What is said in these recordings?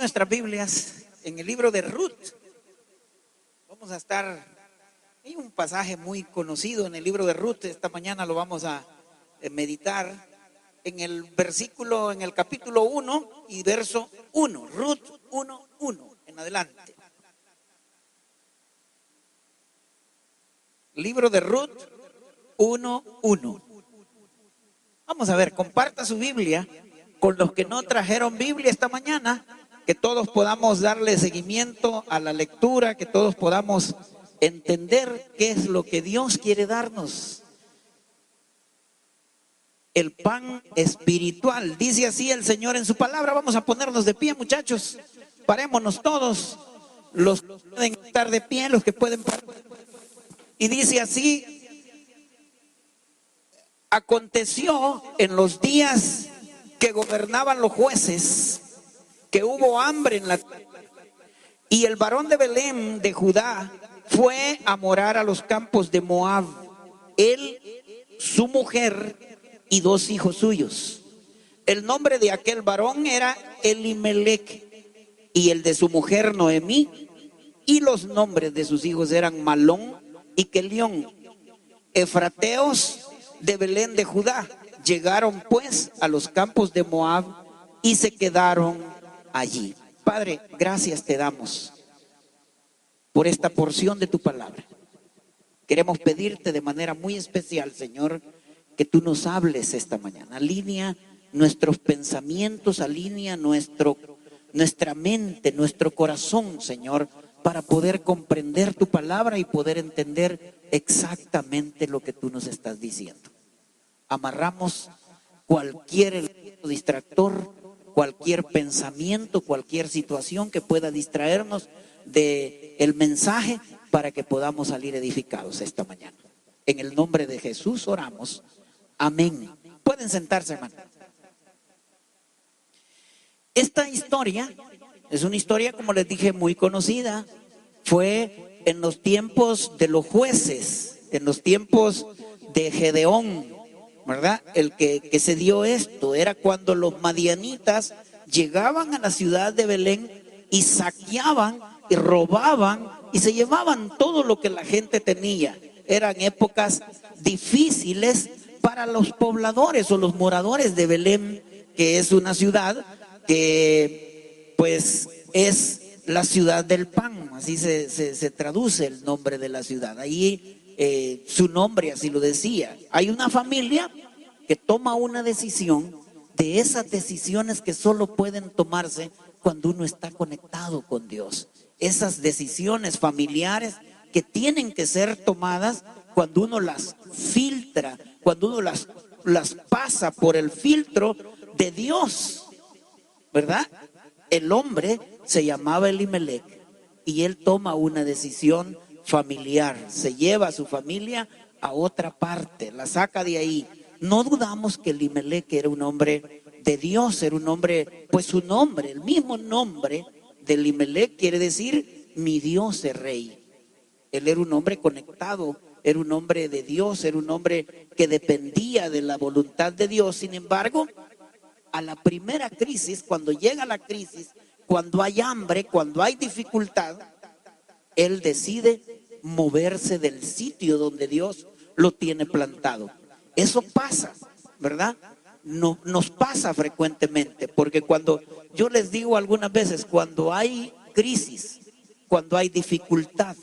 nuestras Biblias en el libro de Ruth. Vamos a estar, hay un pasaje muy conocido en el libro de Ruth, esta mañana lo vamos a meditar en el versículo, en el capítulo 1 y verso 1, Ruth 1:1 en adelante. Libro de Ruth 1:1. Vamos a ver, comparta su Biblia con los que no trajeron Biblia esta mañana, que todos podamos darle seguimiento a la lectura, que todos podamos entender qué es lo que Dios quiere darnos. El pan espiritual, dice así el Señor en su palabra. Vamos a ponernos de pie, muchachos. Parémonos todos, los que pueden estar de pie, los que pueden parar. Y dice así: aconteció en los días que gobernaban los jueces, que hubo hambre en la tierra, y el varón de Belén de Judá fue a morar a los campos de Moab, él, su mujer y 2 hijos suyos. El nombre de aquel varón era Elimelech, y el de su mujer Noemí, y los nombres de sus hijos eran Malón y Kelión, efrateos de Belén de Judá. Llegaron pues a los campos de Moab y se quedaron allí. Padre, gracias te damos por esta porción de tu palabra. Queremos pedirte de manera muy especial, Señor, que tú nos hables esta mañana. Alinea nuestros pensamientos, alinea nuestra mente, nuestro corazón, Señor, para poder comprender tu palabra y poder entender exactamente lo que tú nos estás diciendo. Amarramos cualquier distractor, cualquier pensamiento, cualquier situación que pueda distraernos del mensaje para que podamos salir edificados esta mañana. En el nombre de Jesús oramos. Amén. Pueden sentarse, hermano. Esta historia es una historia, como les dije, muy conocida. Fue en los tiempos de los jueces, en los tiempos de Gedeón, ¿verdad? El que se dio esto era cuando los madianitas llegaban a la ciudad de Belén y saqueaban y robaban y se llevaban todo lo que la gente tenía. Eran épocas difíciles para los pobladores o los moradores de Belén, que es una ciudad que pues es la ciudad del pan, así se traduce el nombre de la ciudad. Ahí su nombre así lo decía. Hay una familia que toma una decisión, de esas decisiones que solo pueden tomarse cuando uno está conectado con Dios. Esas decisiones familiares que tienen que ser tomadas cuando uno las filtra, cuando uno las pasa por el filtro de Dios, ¿verdad? El hombre se llamaba Elimelech y él toma una decisión familiar, se lleva a su familia a otra parte, la saca de ahí. No dudamos que Elimelech era un hombre de Dios, era un hombre, pues su nombre, el mismo nombre de Elimelech quiere decir mi Dios es rey. Él era un hombre conectado, era un hombre de Dios, era un hombre que dependía de la voluntad de Dios. Sin embargo, a la primera crisis, cuando llega la crisis, cuando hay hambre, cuando hay dificultad, él decide moverse del sitio donde Dios lo tiene plantado. Eso pasa, ¿verdad? No, nos pasa frecuentemente, porque cuando yo les digo algunas veces, cuando hay crisis, cuando hay dificultad,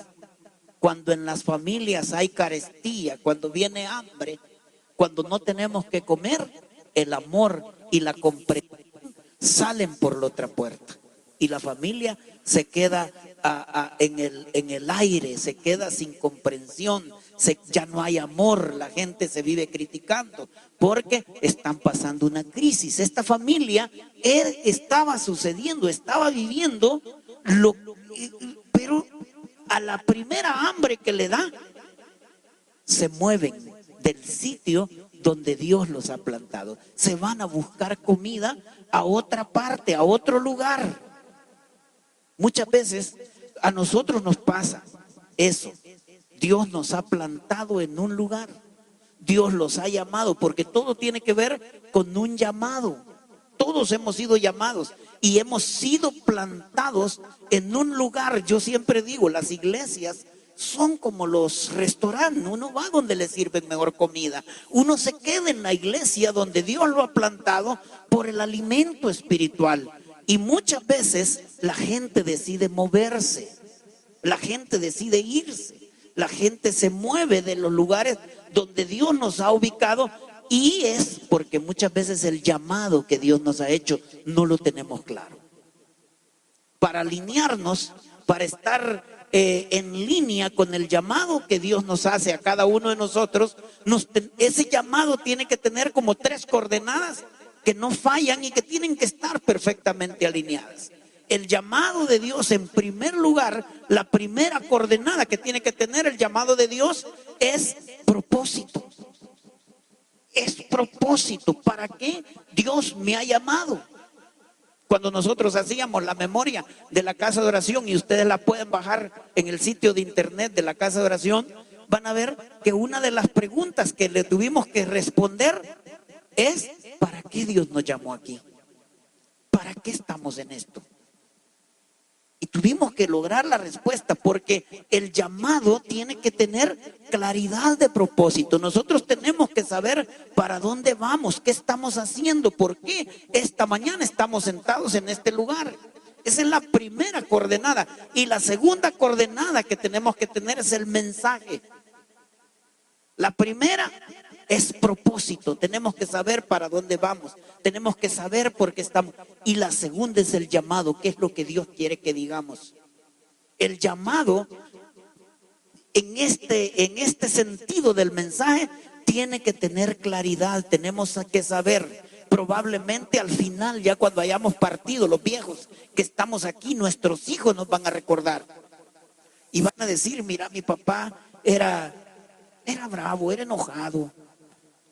cuando en las familias hay carestía, cuando viene hambre, cuando no tenemos que comer, el amor y la comprensión salen por la otra puerta y la familia se queda en el aire, se queda sin comprensión, ya no hay amor, la gente se vive criticando porque están pasando una crisis. Esta familia estaba sucediendo, estaba viviendo pero a la primera hambre que le da, se mueven del sitio donde Dios los ha plantado. Se van a buscar comida a otra parte, a otro lugar. Muchas veces a nosotros nos pasa eso. Dios nos ha plantado en un lugar. Dios los ha llamado, porque todo tiene que ver con un llamado. Todos hemos sido llamados. y hemos sido plantados en un lugar. Yo siempre digo, las iglesias son como los restaurantes. Uno va donde le sirven mejor comida. Uno se queda en la iglesia donde Dios lo ha plantado por el alimento espiritual. Y muchas veces la gente decide moverse, la gente decide irse, la gente se mueve de los lugares donde Dios nos ha ubicado, y es porque muchas veces el llamado que Dios nos ha hecho no lo tenemos claro. Para alinearnos, para estar en línea con el llamado que Dios nos hace a cada uno de nosotros, ese llamado tiene que tener como 3 coordenadas que no fallan y que tienen que estar perfectamente alineadas. El llamado de Dios, en primer lugar, la primera coordenada que tiene que tener el llamado de Dios es propósito. Es propósito. ¿Para qué Dios me ha llamado? Cuando nosotros hacíamos la memoria de la casa de oración, y ustedes la pueden bajar en el sitio de internet de la casa de oración, van a ver que una de las preguntas que le tuvimos que responder es: ¿para qué Dios nos llamó aquí? ¿Para qué estamos en esto? Y tuvimos que lograr la respuesta, porque el llamado tiene que tener claridad de propósito. Nosotros tenemos que saber para dónde vamos, qué estamos haciendo, por qué esta mañana estamos sentados en este lugar. Esa es la primera coordenada. Y la segunda coordenada que tenemos que tener es el mensaje. La primera es propósito. Tenemos que saber para dónde vamos. Tenemos que saber por qué estamos. Y la segunda es el llamado. ¿Qué es lo que Dios quiere que digamos? El llamado, en este sentido del mensaje, tiene que tener claridad. Tenemos que saber. Probablemente al final, ya cuando hayamos partido, los viejos que estamos aquí, nuestros hijos nos van a recordar. Y van a decir: mira, mi papá era bravo, era enojado,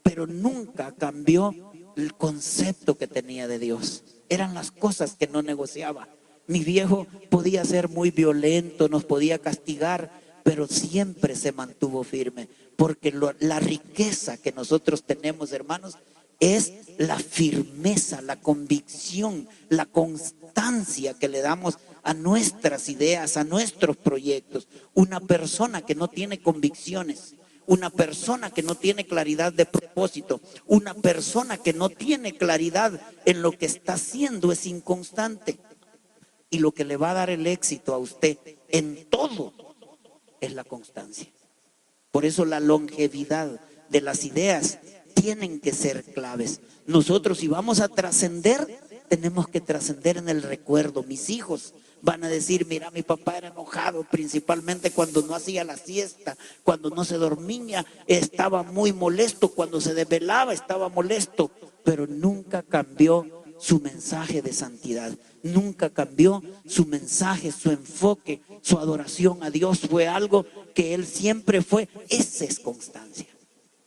pero nunca cambió el concepto que tenía de Dios. Eran las cosas que no negociaba. Mi viejo podía ser muy violento, nos podía castigar, pero siempre se mantuvo firme, porque la riqueza que nosotros tenemos, hermanos, es la firmeza, la convicción, la constancia que le damos a nuestras ideas, a nuestros proyectos. Una persona que no tiene convicciones, una persona que no tiene claridad de propósito, una persona que no tiene claridad en lo que está haciendo, es inconstante. Y lo que le va a dar el éxito a usted en todo es la constancia. Por eso la longevidad de las ideas tienen que ser claves. Nosotros, si vamos a trascender, tenemos que trascender en el recuerdo. Mis hijos van a decir: mira, mi papá era enojado, principalmente cuando no hacía la siesta, cuando no se dormía, estaba muy molesto, cuando se desvelaba estaba molesto, pero nunca cambió su mensaje de santidad, nunca cambió su mensaje, su enfoque, su adoración a Dios. Fue algo que él siempre fue. Esa es constancia.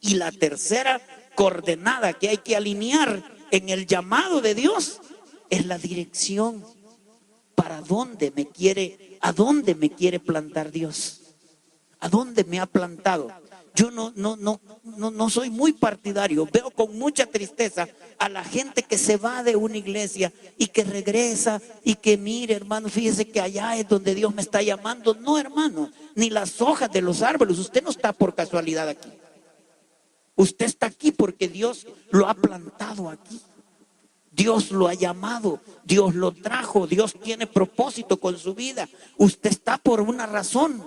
Y la tercera coordenada que hay que alinear en el llamado de Dios es la dirección. ¿Para dónde me quiere, a dónde me quiere plantar Dios? ¿A dónde me ha plantado? Yo no soy muy partidario. Veo con mucha tristeza a la gente que se va de una iglesia y que regresa y que mire, hermano, fíjese que allá es donde Dios me está llamando. No, hermano, ni las hojas de los árboles. Usted no está por casualidad aquí. Usted está aquí porque Dios lo ha plantado aquí. Dios lo ha llamado, Dios lo trajo, Dios tiene propósito con su vida. Usted está por una razón.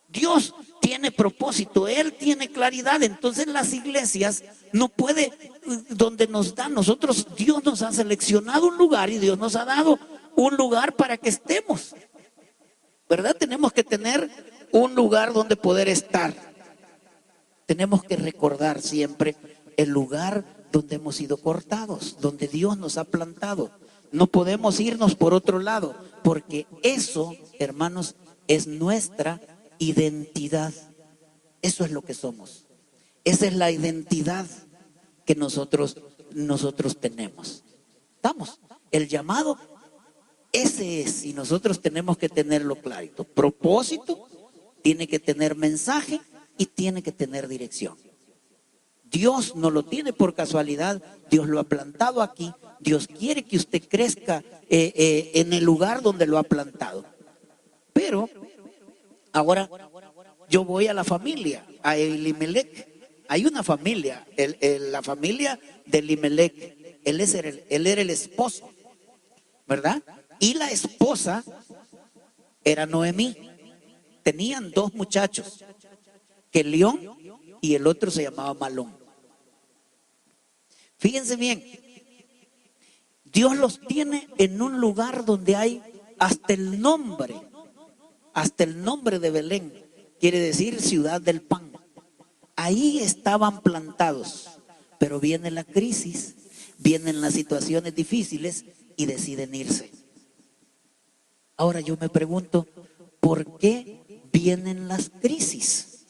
Dios tiene propósito, Él tiene claridad. Entonces las iglesias no puede, donde nos da, nosotros, Dios nos ha seleccionado un lugar y Dios nos ha dado un lugar para que estemos, ¿verdad? Tenemos que tener un lugar donde poder estar. Tenemos que recordar siempre el lugar donde hemos sido cortados, donde Dios nos ha plantado. No podemos irnos por otro lado, porque eso, hermanos, es nuestra identidad. Eso es lo que somos. Esa es la identidad que nosotros tenemos. ¿Estamos? El llamado, ese es, y nosotros tenemos que tenerlo clarito. Propósito, tiene que tener mensaje y tiene que tener dirección. Dios no lo tiene por casualidad, Dios lo ha plantado aquí, Dios quiere que usted crezca en el lugar donde lo ha plantado. Pero ahora yo voy a la familia, a Elimelech. Hay una familia, la familia de Elimelech, él era el esposo, ¿verdad? Y la esposa era Noemí. Tenían dos muchachos, Kelión y el otro se llamaba Malón. Fíjense bien, Dios los tiene en un lugar donde hay hasta el nombre de Belén, quiere decir ciudad del pan. Ahí estaban plantados, pero viene la crisis, vienen las situaciones difíciles y deciden irse. Ahora yo me pregunto, ¿por qué vienen las crisis?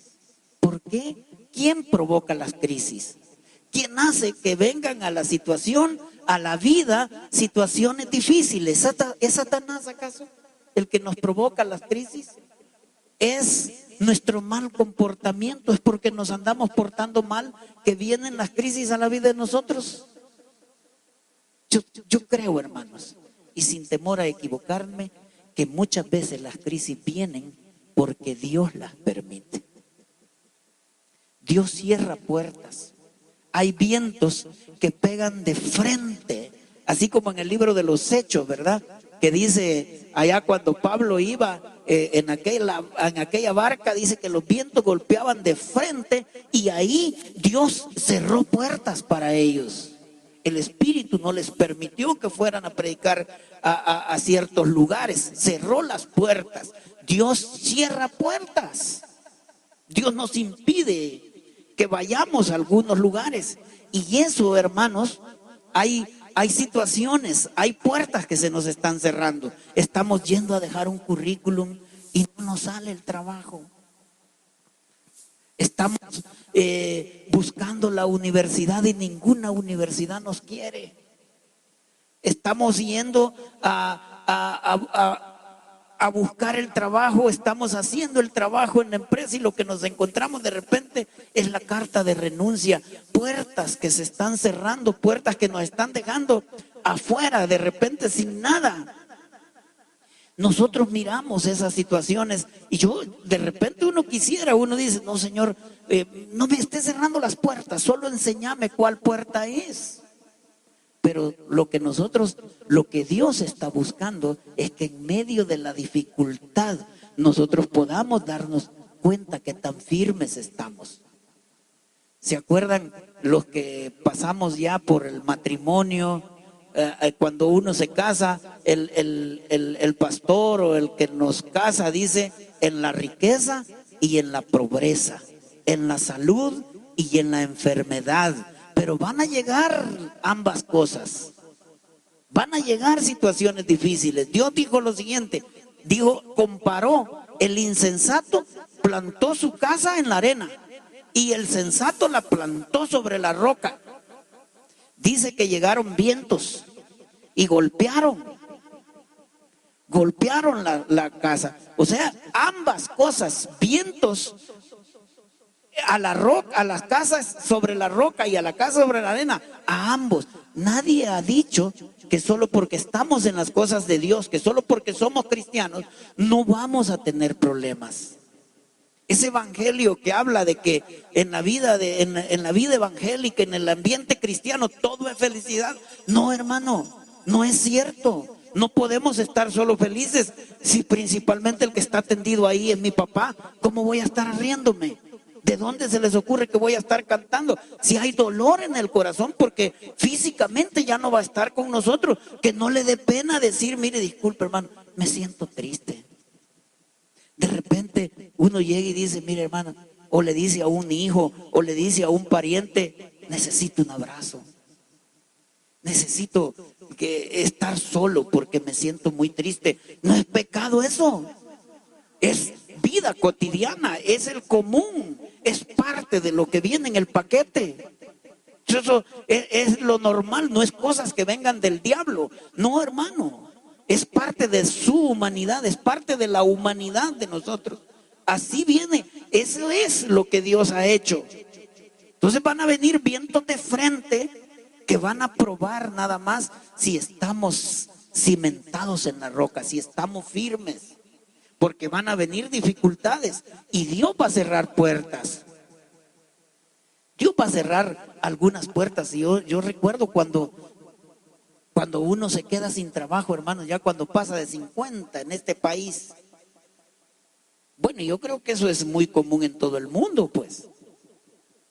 ¿Por qué? ¿Quién provoca las crisis? ¿Quién hace que vengan a la situación, a la vida, situaciones difíciles? ¿Es Satanás acaso el que nos provoca las crisis? ¿Es nuestro mal comportamiento? ¿Es porque nos andamos portando mal que vienen las crisis a la vida de nosotros? Yo creo, hermanos, y sin temor a equivocarme, que muchas veces las crisis vienen porque Dios las permite. Dios cierra puertas. Hay vientos que pegan de frente, así como en el libro de los Hechos, ¿verdad? Que dice allá cuando Pablo iba en aquella barca, dice que los vientos golpeaban de frente y ahí Dios cerró puertas para ellos. El Espíritu no les permitió que fueran a predicar a ciertos lugares, cerró las puertas. Dios cierra puertas. Dios nos impide que vayamos a algunos lugares. Y eso, hermanos, hay situaciones, hay puertas que se nos están cerrando. Estamos yendo a dejar un currículum y no nos sale el trabajo. Estamos buscando la universidad y ninguna universidad nos quiere. Estamos yendo a buscar el trabajo, estamos haciendo el trabajo en la empresa y lo que nos encontramos de repente es la carta de renuncia. Puertas que se están cerrando, puertas que nos están dejando afuera de repente sin nada. Nosotros miramos esas situaciones y de repente uno dice, no, Señor, no me estés cerrando las puertas, solo enséñame cuál puerta es. Pero lo que Dios está buscando es que en medio de la dificultad nosotros podamos darnos cuenta que tan firmes estamos. ¿Se acuerdan los que pasamos ya por el matrimonio? Cuando uno se casa, el pastor o el que nos casa dice, en la riqueza y en la pobreza, en la salud y en la enfermedad. Pero van a llegar ambas cosas. Van a llegar situaciones difíciles. Dios dijo lo siguiente, comparó, el insensato plantó su casa en la arena y el sensato la plantó sobre la roca. Dice que llegaron vientos y golpearon la casa. O sea, ambas cosas, vientos a la roca, a las casas sobre la roca y a la casa sobre la arena, a ambos. Nadie ha dicho que solo porque estamos en las cosas de Dios, que solo porque somos cristianos, no vamos a tener problemas. Ese evangelio que habla de que en la vida evangélica, en el ambiente cristiano, todo es felicidad. No, hermano, no es cierto. No podemos estar solo felices si principalmente el que está tendido ahí es mi papá. ¿Cómo voy a estar riéndome? ¿De dónde se les ocurre que voy a estar cantando? Si hay dolor en el corazón porque físicamente ya no va a estar con nosotros, que no le dé pena decir, mire, disculpe, hermano, me siento triste. De repente uno llega y dice, mire, hermano, o le dice a un hijo o le dice a un pariente, necesito un abrazo. Necesito estar solo porque me siento muy triste. No es pecado eso. Es vida cotidiana, es el común, es parte de lo que viene en el paquete. Eso es lo normal, no es cosas que vengan del diablo. No, hermano, es parte de su humanidad, es parte de la humanidad de nosotros. Así viene, eso es lo que Dios ha hecho. Entonces van a venir vientos de frente que van a probar nada más si estamos cimentados en la roca, si estamos firmes, porque van a venir dificultades y Dios va a cerrar puertas. Dios va a cerrar algunas puertas. Y yo recuerdo cuando uno se queda sin trabajo, hermanos, ya cuando pasa de 50 en este país. Bueno, yo creo que eso es muy común en todo el mundo, pues.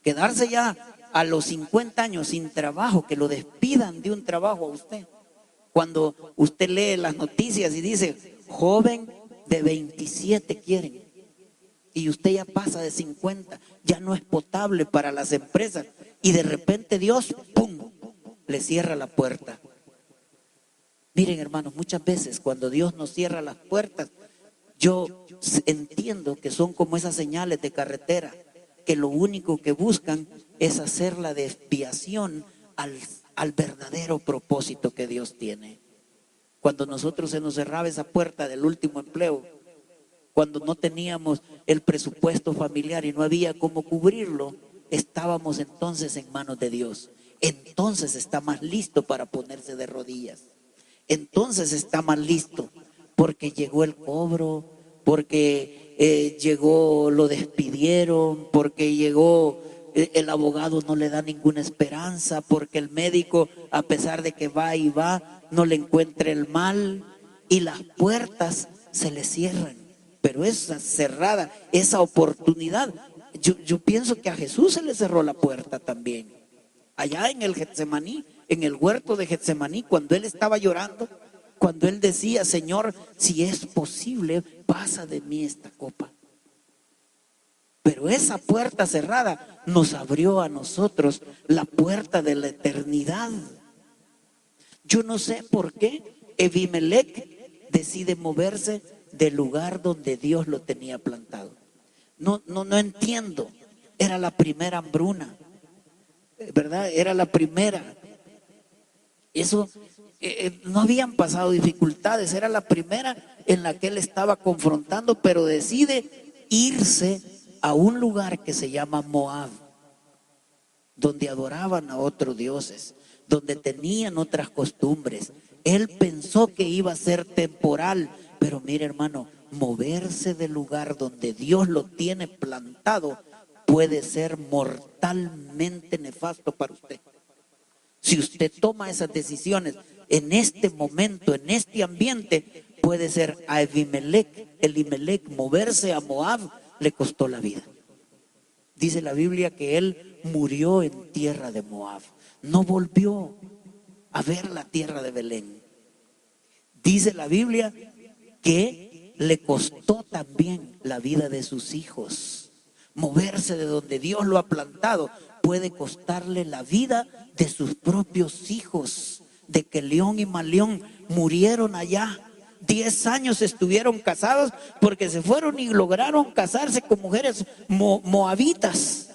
Quedarse ya a los 50 años sin trabajo, que lo despidan de un trabajo a usted. Cuando usted lee las noticias y dice, joven de 27 quieren, y usted ya pasa de 50, ya no es potable para las empresas, y de repente Dios, ¡pum!, le cierra la puerta. Miren, hermanos, muchas veces cuando Dios nos cierra las puertas, yo entiendo que son como esas señales de carretera, que lo único que buscan es hacer la desviación al verdadero propósito que Dios tiene. Cuando nosotros se nos cerraba esa puerta del último empleo, cuando no teníamos el presupuesto familiar y no había cómo cubrirlo, estábamos entonces en manos de Dios. Entonces está más listo para ponerse de rodillas. Entonces está más listo porque llegó el cobro, porque lo despidieron, porque llegó el abogado, no le da ninguna esperanza, porque el médico, a pesar de que va y va, no le encuentra el mal y las puertas se le cierran. Pero esa cerrada, esa oportunidad, yo pienso que a Jesús se le cerró la puerta también. Allá en el Getsemaní, en el huerto de Getsemaní, cuando él estaba llorando, cuando él decía, Señor, si es posible, pasa de mí esta copa. Pero esa puerta cerrada nos abrió a nosotros la puerta de la eternidad. Yo no sé por qué Abimelech decide moverse del lugar donde Dios lo tenía plantado. No entiendo. Era la primera hambruna, ¿verdad? Era la primera. Eso, no habían pasado dificultades, era la primera en la que él estaba confrontando, pero decide irse a un lugar que se llama Moab, donde adoraban a otros dioses, donde tenían otras costumbres. Él pensó que iba a ser temporal, pero mire, hermano, moverse del lugar donde Dios lo tiene plantado puede ser mortalmente nefasto para usted. Si usted toma esas decisiones en este momento, en este ambiente, puede ser a Elimelech, moverse a Moab, le costó la vida. Dice la Biblia que él murió en tierra de Moab. No volvió a ver la tierra de Belén. Dice la Biblia que le costó también la vida de sus hijos. Moverse de donde Dios lo ha plantado puede costarle la vida de sus propios hijos. De que León y Malión murieron allá. 10 años estuvieron casados porque se fueron y lograron casarse con mujeres moabitas.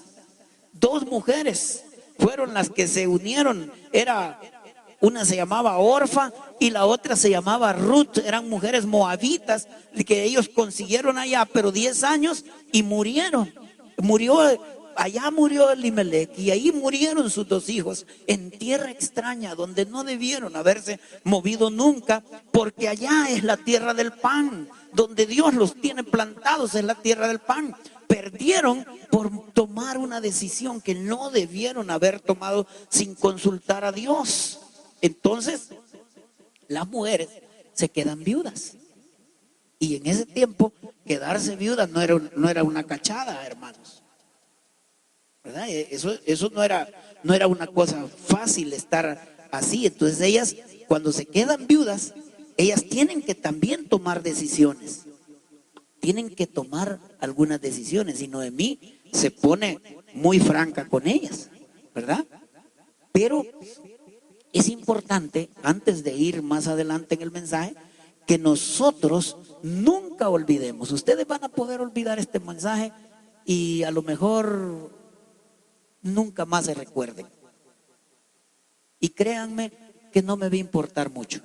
2 mujeres fueron las que se unieron. Una se llamaba Orfa y la otra se llamaba Ruth. Eran mujeres moabitas que ellos consiguieron allá, pero 10 años y murieron. Allá murió Elimelech y ahí murieron sus 2 hijos en tierra extraña donde no debieron haberse movido nunca, porque allá es la tierra del pan, donde Dios los tiene plantados, es la tierra del pan. Perdieron por tomar una decisión que no debieron haber tomado sin consultar a Dios. Entonces, las mujeres se quedan viudas. Y en ese tiempo, quedarse viuda no era una cachada, hermanos. ¿Verdad? Eso no era una cosa fácil estar así. Entonces ellas, cuando se quedan viudas, ellas tienen que también tomar decisiones. Tienen que tomar algunas decisiones. Y Noemí se pone muy franca con ellas, ¿verdad? Pero es importante, antes de ir más adelante en el mensaje, que nosotros nunca olvidemos. Ustedes van a poder olvidar este mensaje y a lo mejor nunca más se recuerden. Y créanme que no me va a importar mucho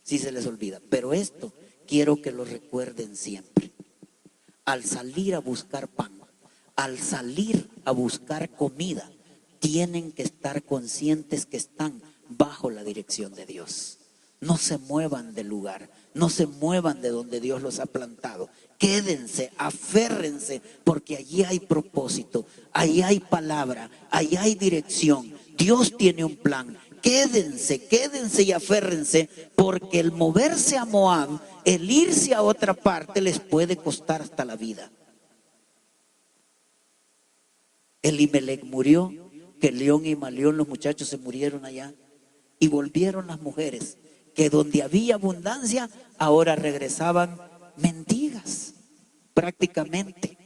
si se les olvida. Pero esto quiero que lo recuerden siempre. Al salir a buscar pan, al salir a buscar comida, tienen que estar conscientes que están bajo la dirección de Dios. No se muevan del lugar, no se muevan de donde Dios los ha plantado. Quédense, aférrense, porque allí hay propósito, allí hay palabra, allí hay dirección. Dios tiene un plan. Quédense, quédense y aférrense, porque el moverse a Moab, el irse a otra parte, les puede costar hasta la vida. Elimelec murió, Quelión y Malión, los muchachos se murieron allá, y volvieron las mujeres, que donde había abundancia, ahora regresaban mendigas, prácticamente.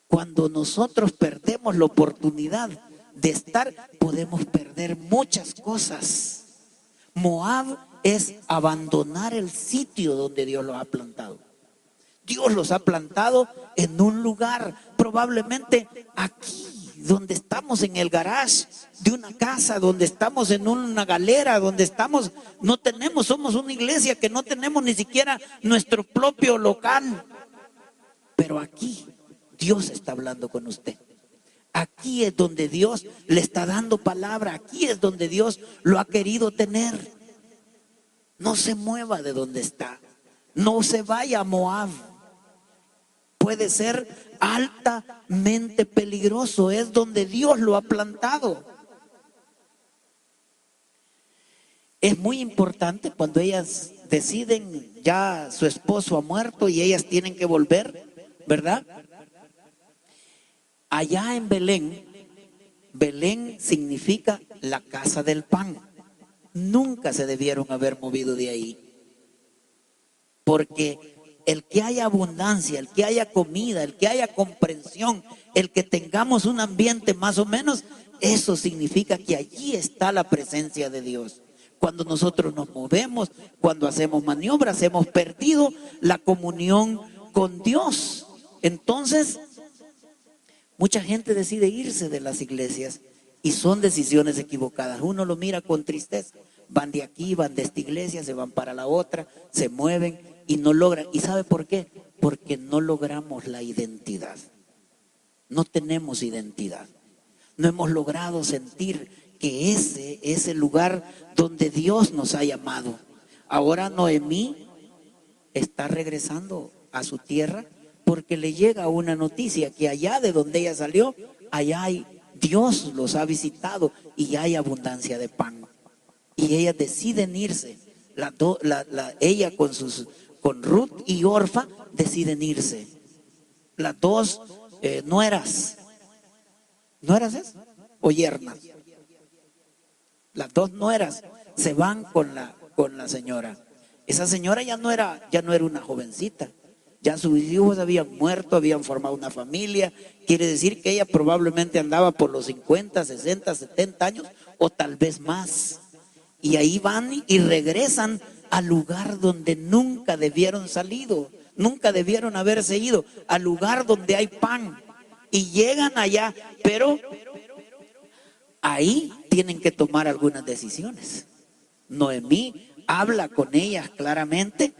Cuando nosotros perdemos la oportunidad de estar, podemos perder muchas cosas. Moab es abandonar el sitio donde Dios los ha plantado. Dios los ha plantado en un lugar, probablemente aquí, donde estamos en el garage de una casa, donde estamos en una galera, donde estamos, no tenemos, somos una iglesia que no tenemos ni siquiera nuestro propio local. Pero aquí Dios está hablando con usted. Aquí es donde Dios le está dando palabra, aquí es donde Dios lo ha querido tener. No se mueva de donde está, no se vaya a Moab. Puede ser altamente peligroso, es donde Dios lo ha plantado. Es muy importante cuando ellas deciden, ya su esposo ha muerto y ellas tienen que volver, ¿verdad? Allá en Belén, Belén significa la casa del pan. Nunca se debieron haber movido de ahí, porque el que haya abundancia, el que haya comida, el que haya comprensión, el que tengamos un ambiente más o menos, eso significa que allí está la presencia de Dios. Cuando nosotros nos movemos, cuando hacemos maniobras, hemos perdido la comunión con Dios. Entonces, mucha gente decide irse de las iglesias y son decisiones equivocadas. Uno lo mira con tristeza. Van de aquí, van de esta iglesia, se van para la otra, se mueven y no logran. ¿Y sabe por qué? Porque no logramos la identidad. No tenemos identidad. No hemos logrado sentir que ese es el lugar donde Dios nos ha llamado. Ahora Noemí está regresando a su tierra porque le llega una noticia que allá de donde ella salió, allá hay, Dios los ha visitado y hay abundancia de pan. Y ellas deciden irse. Ella con Ruth y Orfa deciden irse. Las dos nueras. ¿Nueras es? ¿O yernas? Las dos nueras se van con la señora. Esa señora ya no era una jovencita. Ya sus hijos habían muerto, habían formado una familia. Quiere decir que ella probablemente andaba por los 50, 60, 70 años o tal vez más. Y ahí van y regresan al lugar donde nunca debieron salido, nunca debieron haberse ido, al lugar donde hay pan. Y llegan allá, pero ahí tienen que tomar algunas decisiones. Noemí habla con ellas claramente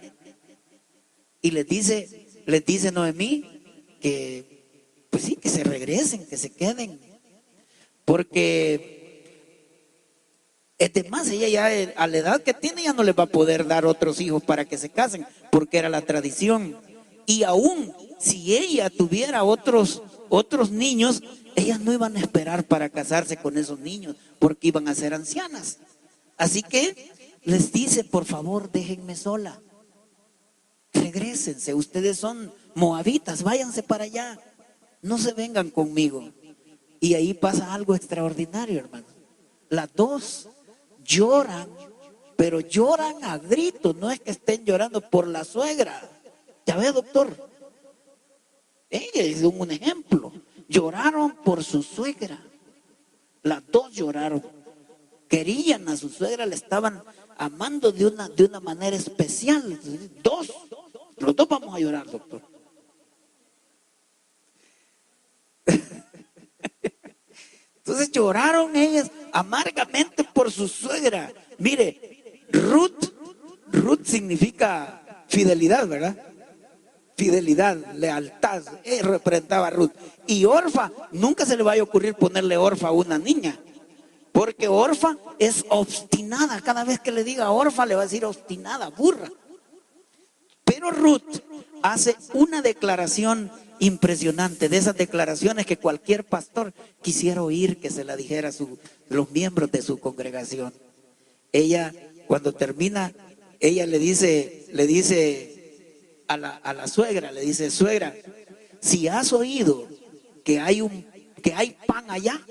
y les dice Noemí que, pues sí, que se regresen, que se queden, porque es más, ella ya a la edad que tiene ya no les va a poder dar otros hijos para que se casen, porque era la tradición. Y aún si ella tuviera otros niños, ellas no iban a esperar para casarse con esos niños, porque iban a ser ancianas. Así que les dice, por favor, déjenme sola. Regrésense, ustedes son moabitas, váyanse para allá. No se vengan conmigo. Y ahí pasa algo extraordinario, hermano. Las dos lloran, pero lloran a gritos, no es que estén llorando por la suegra. Ya ve, doctor, ella es un ejemplo. Lloraron por su suegra. Las dos lloraron. Querían a su suegra, le estaban amando de una manera especial. Los dos vamos a llorar, doctor. Entonces lloraron ellas amargamente por su suegra. Mire, Ruth significa fidelidad, ¿verdad? fidelidad, lealtad, representaba a Ruth. Y Orfa, nunca se le vaya a ocurrir ponerle Orfa a una niña, porque Orfa es obstinada. Cada vez que le diga Orfa le va a decir obstinada, burra. Pero Ruth hace una declaración impresionante, de esas declaraciones que cualquier pastor quisiera oír que se la dijera a los miembros de su congregación. Ella, cuando termina, ella le dice a la suegra, le dice: suegra, si has oído que hay pan allá,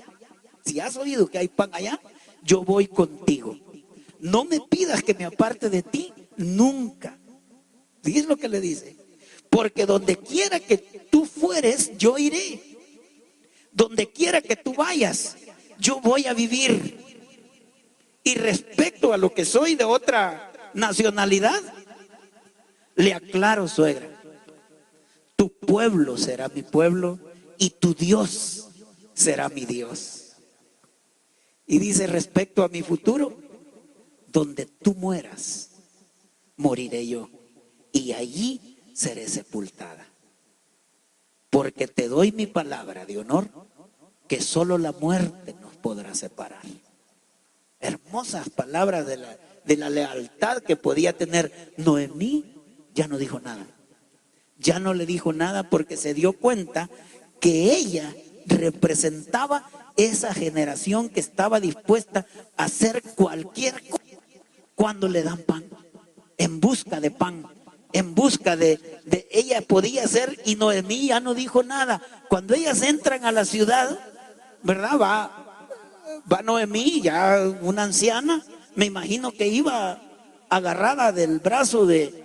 si has oído que hay pan allá, yo voy contigo. No me pidas que me aparte de ti nunca. ¿Sí es lo que le dice? Porque donde quiera que tú fueres, yo iré. Donde quiera que tú vayas, yo voy a vivir. Y respecto a lo que soy de otra nacionalidad, le aclaro, suegra, tu pueblo será mi pueblo y tu Dios será mi Dios. Y dice: respecto a mi futuro, donde tú mueras, moriré yo, y allí seré sepultada. Porque te doy mi palabra de honor, que solo la muerte nos podrá separar. Hermosas palabras de la lealtad que podía tener Noemí. Ya no dijo nada. Ya no le dijo nada porque se dio cuenta que ella representaba esa generación que estaba dispuesta a hacer cualquier cosa cuando le dan pan, en busca de pan, en busca de ella podía ser. Y Noemí ya no dijo nada. Cuando ellas entran a la ciudad, ¿verdad? Va Noemí, ya una anciana, me imagino que iba agarrada del brazo de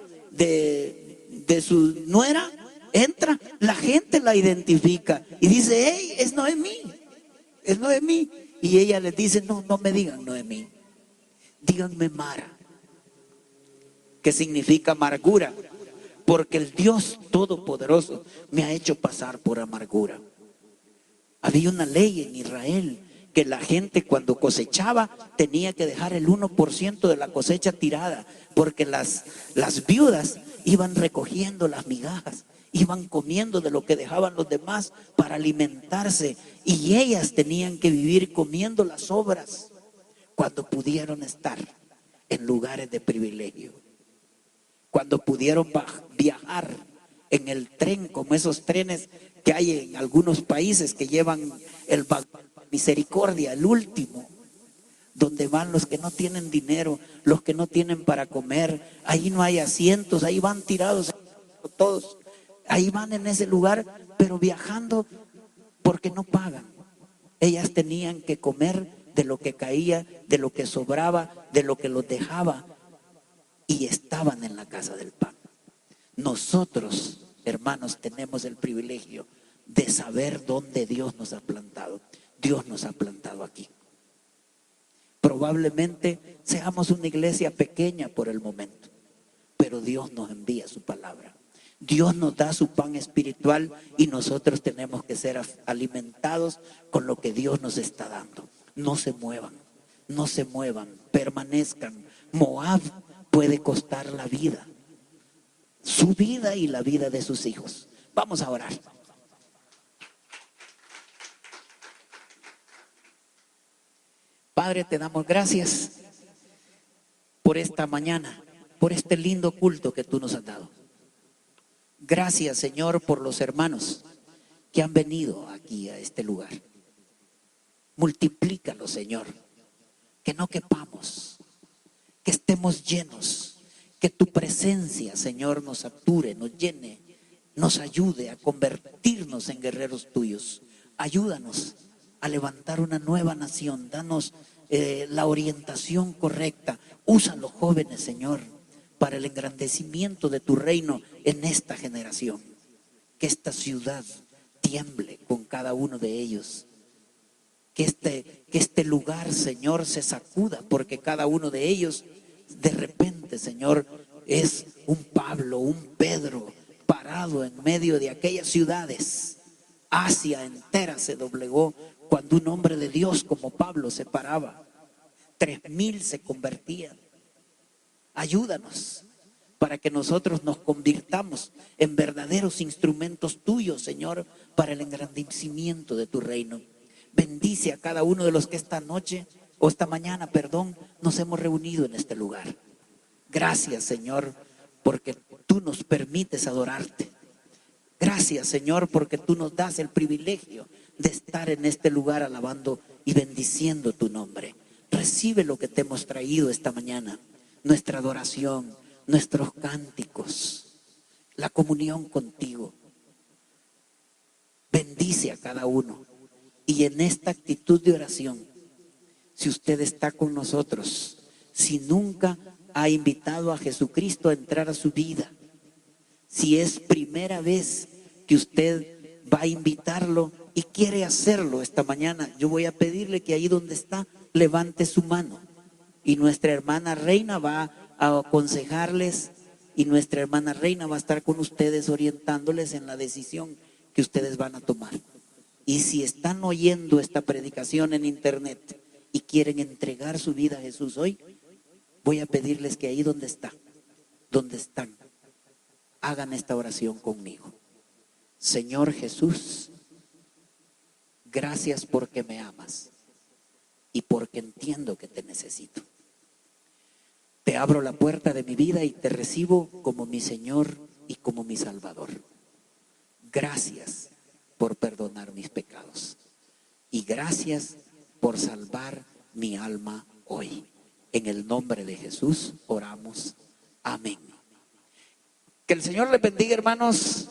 su nuera. Entra, la gente la identifica y dice: hey, es Noemí, es Noemí. Y ella les dice: no, no me digan Noemí, díganme Mara, que significa amargura, porque el Dios Todopoderoso me ha hecho pasar por amargura. Había una ley en Israel que la gente cuando cosechaba tenía que dejar el 1% de la cosecha tirada, porque las viudas iban recogiendo las migajas, iban comiendo de lo que dejaban los demás para alimentarse, y ellas tenían que vivir comiendo las sobras cuando pudieron estar en lugares de privilegio, cuando pudieron viajar en el tren, como esos trenes que hay en algunos países que llevan el misericordia, el último, donde van los que no tienen dinero, los que no tienen para comer. Ahí no hay asientos, ahí van tirados todos, ahí van en ese lugar, pero viajando porque no pagan. Ellas tenían que comer de lo que caía, de lo que sobraba, de lo que los dejaba, y estaban en la casa del pan. Nosotros, hermanos, tenemos el privilegio de saber dónde Dios nos ha plantado. Dios nos ha plantado aquí. Probablemente seamos una iglesia pequeña por el momento, pero Dios nos envía su palabra. Dios nos da su pan espiritual y nosotros tenemos que ser alimentados con lo que Dios nos está dando. No se muevan, no se muevan, permanezcan. Moab puede costar la vida, su vida y la vida de sus hijos. Vamos a orar. Padre, te damos gracias por esta mañana, por este lindo culto que tú nos has dado. Gracias, Señor, por los hermanos que han venido aquí a este lugar. Multiplícalo, Señor, que no quepamos, que estemos llenos, que tu presencia, Señor, nos sature, nos llene, nos ayude a convertirnos en guerreros tuyos. Ayúdanos a levantar una nueva nación. Danos la orientación correcta. Usa a los jóvenes, Señor, para el engrandecimiento de tu reino en esta generación. Que esta ciudad tiemble con cada uno de ellos. Que este lugar, Señor, se sacuda, porque cada uno de ellos de repente, Señor, es un Pablo, un Pedro parado en medio de aquellas ciudades. Asia entera se doblegó cuando un hombre de Dios como Pablo se paraba. 3,000 se convertían. Ayúdanos para que nosotros nos convirtamos en verdaderos instrumentos tuyos, Señor, para el engrandecimiento de tu reino. Bendice a cada uno de los que esta noche, o esta mañana, perdón, nos hemos reunido en este lugar. Gracias, Señor, porque tú nos permites adorarte. Gracias, Señor, porque tú nos das el privilegio de estar en este lugar alabando y bendiciendo tu nombre. Recibe lo que te hemos traído esta mañana, nuestra adoración, nuestros cánticos, la comunión contigo. Bendice a cada uno. Y en esta actitud de oración, si usted está con nosotros, si nunca ha invitado a Jesucristo a entrar a su vida, si es primera vez que usted va a invitarlo y quiere hacerlo esta mañana, yo voy a pedirle que ahí donde está, levante su mano. Y nuestra hermana Reina va a aconsejarles, y nuestra hermana Reina va a estar con ustedes orientándoles en la decisión que ustedes van a tomar. Y si están oyendo esta predicación en internet y quieren entregar su vida a Jesús hoy, voy a pedirles que ahí donde están, hagan esta oración conmigo. Señor Jesús, gracias porque me amas y porque entiendo que te necesito. Te abro la puerta de mi vida y te recibo como mi Señor y como mi Salvador. Gracias por perdonar mis pecados y gracias por salvar mi alma hoy. En el nombre de Jesús oramos. Amén. Que el Señor les bendiga, hermanos.